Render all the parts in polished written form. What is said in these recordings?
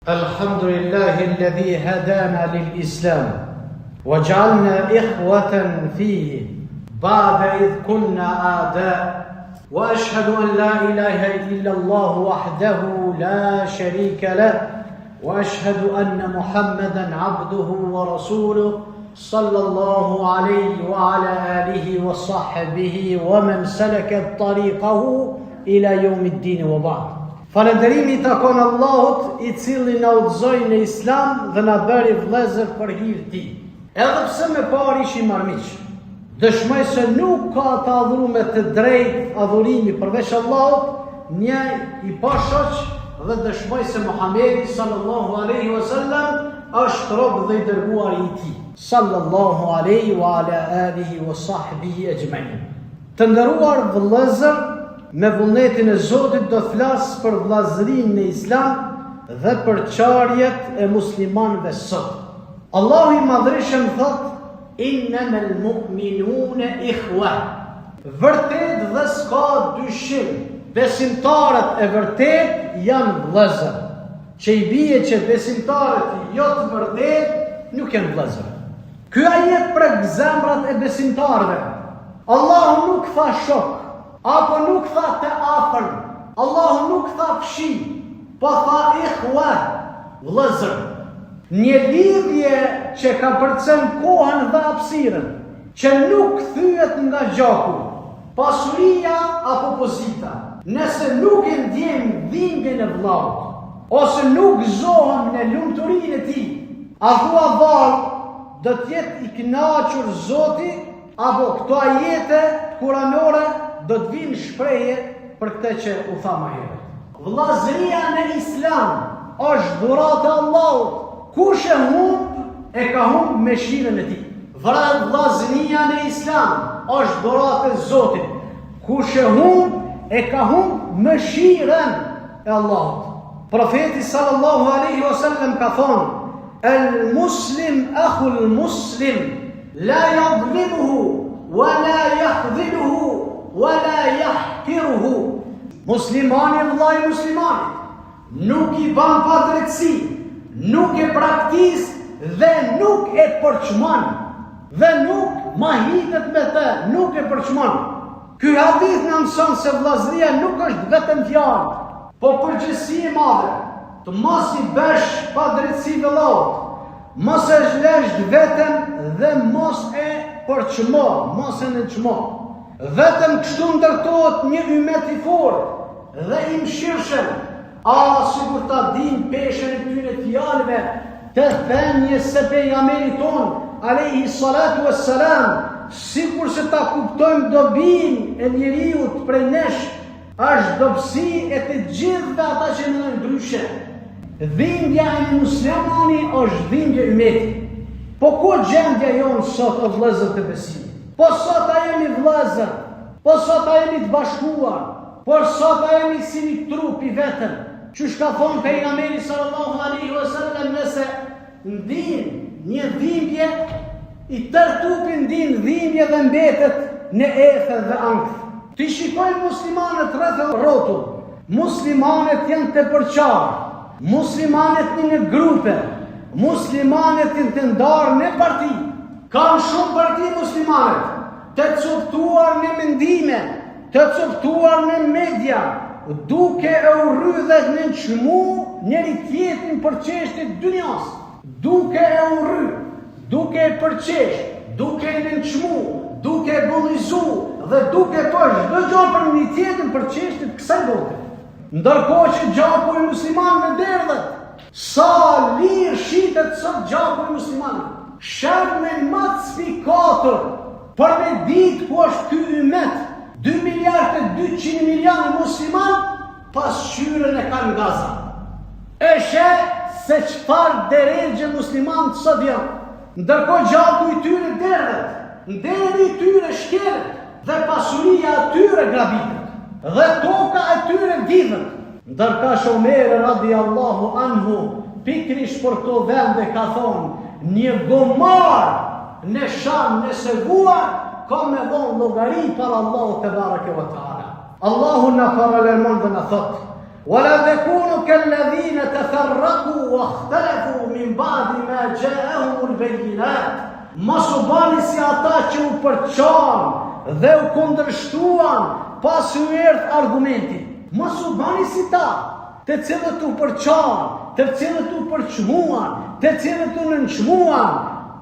الحمد لله الذي هدانا للإسلام وجعلنا إخوة فيه بعد إذ كنا أعداء وأشهد أن لا إله إلا الله وحده لا شريك له وأشهد أن محمدا عبده ورسوله صلى الله عليه وعلى آله وصحبه ومن سلك طريقه إلى يوم الدين وبعد. Falënderimi takon Allahut I cili na udhëzoi në Islam dhe na bëri vëllezër për hir të Tij. Edhe pse më parë ishim armiq, dëshmoj se nuk ka të adhuruar të drejtë adhurimi përveç Allahut, një I pashoq dhe dëshmoj se Muhamedi sallallahu alaihi wasallam është rob dhe I dërguar I Tij. Sallallahu alaihi wa ala alihi wa sahbihi ajma'in. Të nderuar vëllezër, me vullnetin e Zotit do flas për vllazërinë në Islam dhe për çarjet e muslimanëve sot. Allahu I Madhreshëm thot: "Innamal mu'minuna ikhwa." Vërtet dhe s'ka dyshim, besimtarët e vërtet janë vëllezër. Që I bie që besimtarët jo të vërtet nuk janë vëllezër. Ky ajet prek zemrat e besimtarëve. Allahu nuk tha shok, apo nuk tha të afër, Allahu nuk tha fshi, po tha ikhwa, vëllezër. Një lidhje që ka përcen kohën dhe hapësirën, që nuk thyet nga gjaku, pasuria apo pozita. Nëse nuk e ndjem dhimbjen e vllaut, ose nuk gëzohem në lumturinë e tij, a thua vallë, do të jetë I kënaqur Zoti, apo këto ajete kuranore do të vinë shprehje për këtë që u tha më herët. Vllazëria në Islam është dhuratë e Allahut. Kush e humb e ka humb mëshirën e Tij. Vllazëria në Islam është dhuratë e Zotit. Kush e humb e ka humb mëshirën e Allahut. Profeti sallallahu alaihi wasallam ka thonë: "El-muslim akhul muslim, la yadhlimuhu wa la yakhdhiluhu wala yahqiruhu." Muslimani vllai muslimanit nuk I ban padrejtësi, nuk e praktis dhe nuk e përçmon dhe nuk mahitet me të, nuk e përçmon. Ky hadith na mëson se vllazëria nuk është vetëm fjalë, po përgjegjësi e madhe. Të mos I bësh padrejtësi vëllaut, mos e zhlesh vetëm dhe mos e përçmo, mos e nënçmo. Vetëm kështu ndërtohet një ummet I fortë dhe I mëshirshëm. Sigur ta din peshën e këtyre fjalëve të thënies së pejgamberit ton alayhi salatu wassalam, sikur se ta kuptojmë dobinë e njeriu prej nesh, është dobësi e të gjithëve ata që mendojnë ndryshe. Dhimbja e muslimani është dhimbja e ummetit. Po ku gjendja jonë sot o vëllezër të besimit? Po sot a jemi vëllezër, po sot a jemi të bashkuar, po sot a jemi si një trup I vetëm. Qysh ka thonë pejgamberi sallallahu alaihi wasallam, nëse ndin një dhimbje, I tërë trupi ndin dhimbje dhe mbetet në ether dhe ankth. Ti shikojnë muslimanët rreth rrotull, muslimanët janë të përqarë, muslimanët në grupe, muslimanët janë të ndarë në parti. Kanë shumë parti muslimanët, të coptuar në mendime, të coptuar në media, duke e urry dhe nënçmu njëri tjetrin për çështjet e dunjas, duke e urry, duke e përqesh, duke e nënçmu, duke e bullizu dhe duke thosh çdo gjë për një tjetrin për çështjet e kësaj bote. Ndërkohë që gjaku I muslimanëve derdhet, sa lirë shitet sot gjaku I muslimanëve. Shërme më të spikatur për me ditë ku është ky ummet, 2 miliardë e 200 milionë musliman, pasqyrën e kanë Gaza. E sheh se çfarë derexhe muslimanët sot janë. Ndërkohë gjaku I tyre derdhet, nderi I tyre shkelet dhe pasuria e tyre grabitet dhe toka e tyre vidhet. Ndërka Omeri radiallahu anhu pikrish për këto vende ka thonë: "Një gomar në Sham në Sevuar ka me dhonë llogari para Allahut te bareke ve taala." Allahu na paralelmon dhe na thot: ولا تكونوا كالذين تفرقوا واختلفوا من بعد ما جاءهم البينات. Mos u bani si ata që u përçan dhe u kundërshtuan pas u erdh argumenti. Mos u bani si ta, të cilët u përçan, të cilët u përçmuan, të cilët u nënçmuan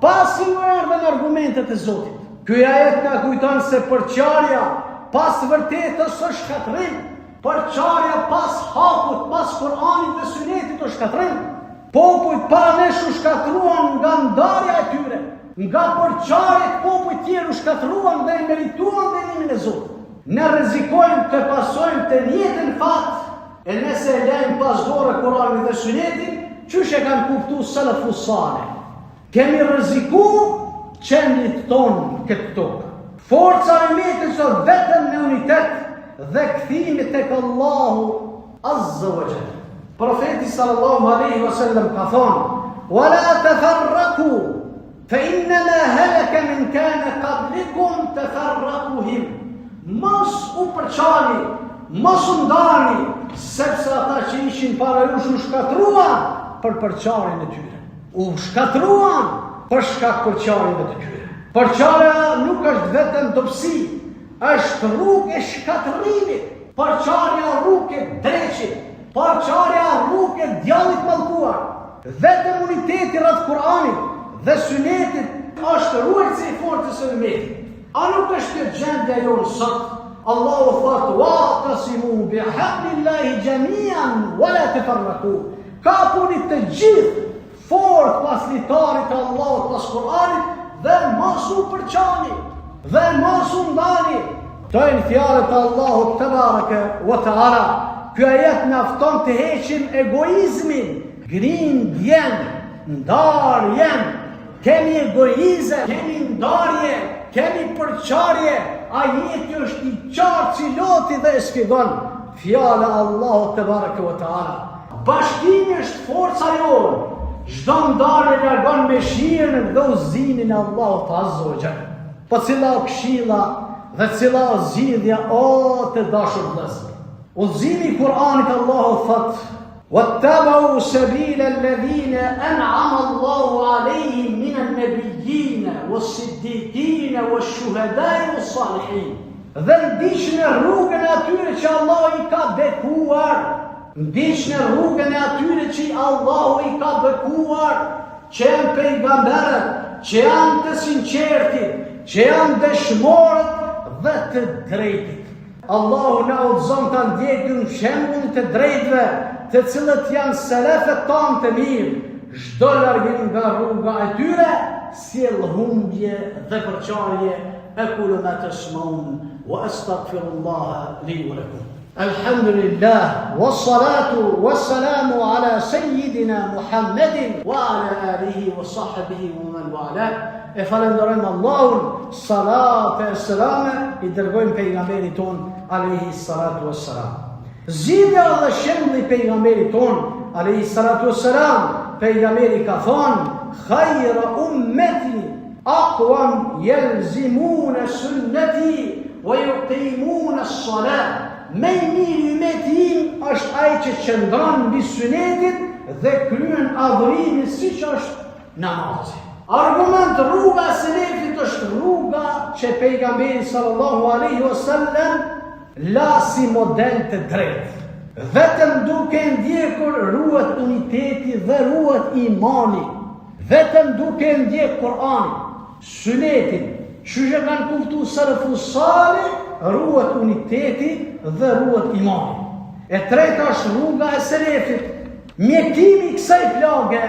pas u erdhën argumentet e Zotit. Ky ajet na kujton se përçarja pas vërtetës është shkatrim. Përçarja pas hakut, pas Kur'anit dhe Sunetit është shkatrim. Popujt para nesh u shkatruan nga ndarja e tyre, nga përçarjet popujt tjerë u shkatruan dhe i merituan dënimin e Zotit. Ne rrezikojmë të pasojmë të njëjtën fat, e nëse e lejmë pas dorë Kur'anit dhe Sunetit, çysh e kanë kuptuar salafus salih. Kemi rrezikuar qendrit tonë këtë tokë. Forca e umetit është vetëm në unitet dhe kthimi tek Allahu Azza wa Jalla. Profeti sallallahu alaihi wasallam ka thonë: "Wala tafarraqu fa innama halaka man kana qablikum tafarraquhum." Mos u përçani, mos u ndani, sepse ata që ishin para jush u shkatruan për përçarjen e tyre. U shkatruan për shkak përçarjeve të tyre. Përçarja nuk është vetëm dobësi, është rrugë e shkatërimit. Përçarja rrugë e dreqit, përçarja rrugë e djallit mallkuar. Vetëm uniteti rreth Kur'anit dhe Sunetit është ruajtësi i forcës së umetit. A nuk është kjo gjendja jonë sot? Allahu thotë: "Wa'tasimu bihablillahi jami'an wa la tafarraqu." Kapuni të gjithë fort pas litarit të Allahut, pas Kur'anit, dhe mos u përçani, dhe mos u ndani. Këto janë fjalët e Allahut te bareke wa taala. Ky ajet na fton të heqim egoizmin, grindjen, ndarjen. Kemi egoizëm, kemi ndarje, kemi përçarje. Ajeti është i qartë si loti dhe e shpjegon fjala e Allahut te bareke wa taala. Bashkimi është forca jonë. Çdo ndarje largon me shirin dhe udhëzimin e Allahut Azza wa Jalla. Po cila o këshilla dhe cila o zgjidhja, o të dashur vëllezër. Udhëzimi i Kur'anit, Allahu thot: "Wattaba'u sabila alladhina an'ama Allahu 'alayhim min an-nabiyyin was-siddiqin wash-shuhada'i was-salihin." Dhe ndiqni rrugën e atyre që Allahu i ka bekuar. Ndiqni rrugën e atyre që Allahu i ka bekuar, që janë pejgamberët, që janë të sinqertit, që janë dëshmorët dhe të drejtit. Allahu na udhëzon të ndjekim shembull të drejtëve, të cilët janë selefët tanë të mirë. Çdo largim nga rruga e tyre sjell humbje dhe përçarje. Aqulu ma tasma'un wa astaghfirullaha li wa lakum. Alhamdulillah, wassalatu wassalamu ala sayyidina Muhammedin wa ala alihi wa sahbihi wa man wala. E falenderojmë Allahun, salat e selame i dërgojmë pejgamberit ton alayhi salatu wassalam. Zgjidhja dhe shembulli i pejgamberit ton alayhi salatu wassalam, pejgamberi ka thonë: "Khayra ummati aqwam yalzimuna sunnati wa yuqimuna as-salat." Me i mirë i umetim është ai që qëndron mbi sunetin dhe kryen adhurimin siç është namazi. Argument rruga e selefit është rruga që pejgamberi sallallahu alaihi wasallam la si model të drejtë. Vetëm duke ndjekur ruhet uniteti dhe ruhet imani. Vetëm duke ndjek Kur'anin, Sunetin, që kanë kuptuar salafus salih, ruhet uniteti dhe ruhet imani. E treta është rruga e selefit, mjekimi i kësaj plage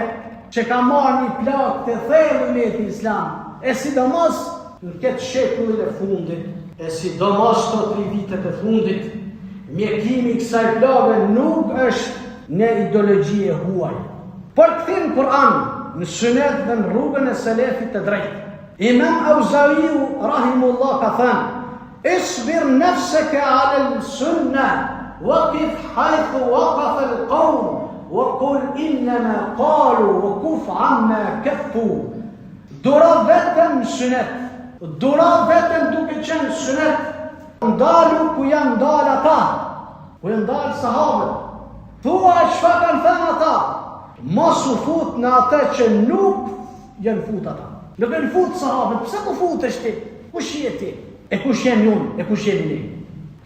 që ka marrë një plagë të thellë ummeti islam, e sidomos në këtë shekullin e fundit, e sidomos këto 3 vitet e fundit, mjekimi i kësaj plage nuk është në ideologji e huaj, por kthim Kur'an në sunet dhe në rrugën e selefit të drejtë. Imam Auza'iu rahimullah ka thënë: "Isbir nafsaka 'ala al-sunnah waqif haythu waqafa al-qawm wa qul innama qalu wa kuf 'amma kaffu." Duro vetëm sunet, duro vetëm duke qenë sunet. Ndalu ku janë ndalë ata, ku janë ndalë sahabët, Thua çfarë kanë thënë ata? Mos u fut në atë që nuk janë fut ata. Nuk janë fut sahabët, pse po futesh ti? Kush je ti? E kush jam unë? E kush jeni ne?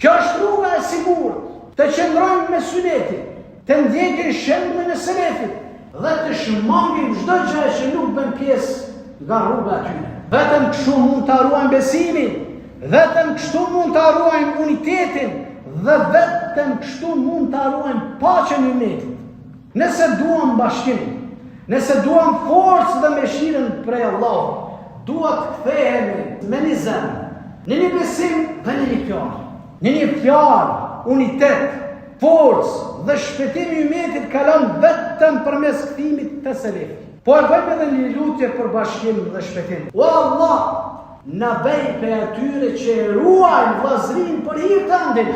Kjo është rruga e sigurt, të qëndrojmë me sunetin, të ndjekim shembullin e selefit dhe të shmangim çdo gjë që nuk bën pjesë nga rruga e tyre. Vetëm kështu mund të ruajmë besimin, vetëm kështu mund të ruajmë unitetin dhe vetëm kështu mund të ruajmë paqen e umetit. Nëse duam bashkim, nëse duam forcë dhe mëshirën prej Allahut, duhet të kthehemi me një zemër, në një besim dhe në një fjalë. Në një fjalë, unitet, forcë dhe shpëtimi i umetit kalon vetëm përmes kthimit të selefit. Po e bëjmë edhe një lutje për bashkim dhe shpëtim. O Allah, na bëj për atyre që ruajnë vllazërinë për hir të ndin.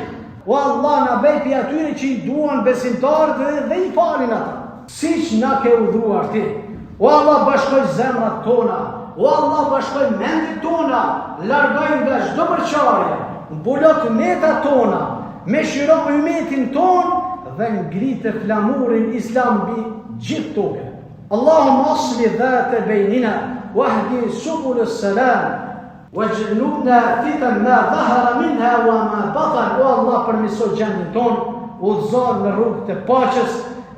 O Allah, na bëj për atyre që i duan besimtarët dhe i falin ata, siç na ke udhëruar ti. O Allah, bashkoj zemrat tona. O Allah, bashkoj mendjet tona, largoj nga çdo përçarje, mbulot metat tona, mëshiro umetin ton dhe ngritë flamurin islam mbi gjithë tokën. اللهم أصلح ذات بيننا واهدي سبل السلام واجنبنا فتن ما ظهر منها وما بطن. O Allah, përmirëso gjendjen tonë, udhëzo në rrugë të paqes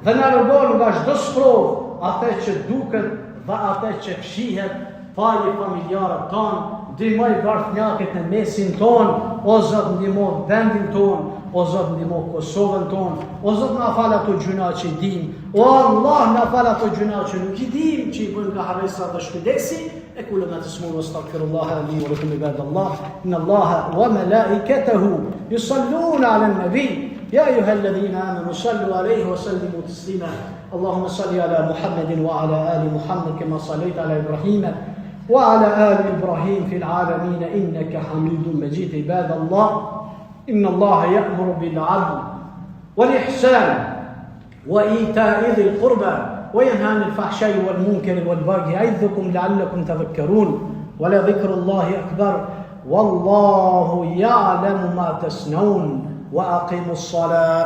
dhe na largon nga çdo sprovë, atë që duket dhe atë që fshihet, falë familjarët tonë, ndihmoj bashkënjakët në mesin tonë, o Zot ndihmo vendin tonë, o Zot ndihmo Kosovën tonë, o Zot na fal ato gjuna që i dim, o Allah na fal ato gjuna që nuk i dim, që i bëjmë nga harresa dhe shpëdesi. أقول ما تسمعون واستغفر الله لي ولكم عباد الله إن الله وملائكته يصلون على النبي يا أيها الذين آمنوا صلوا عليه وسلموا تسليما اللهم صل على محمد وعلى آل محمد كما صليت على إبراهيم وعلى آل إبراهيم في العالمين إنك حميد مجيد عباد الله إن الله يأمر بالعدل والإحسان وإيتاء ذي القربى وينهى عن الفحشاء والمنكر والبغي يعظكم لعلكم تذكرون ولذكر الله أكبر والله يعلم ما تصنعون وأقيموا الصلاة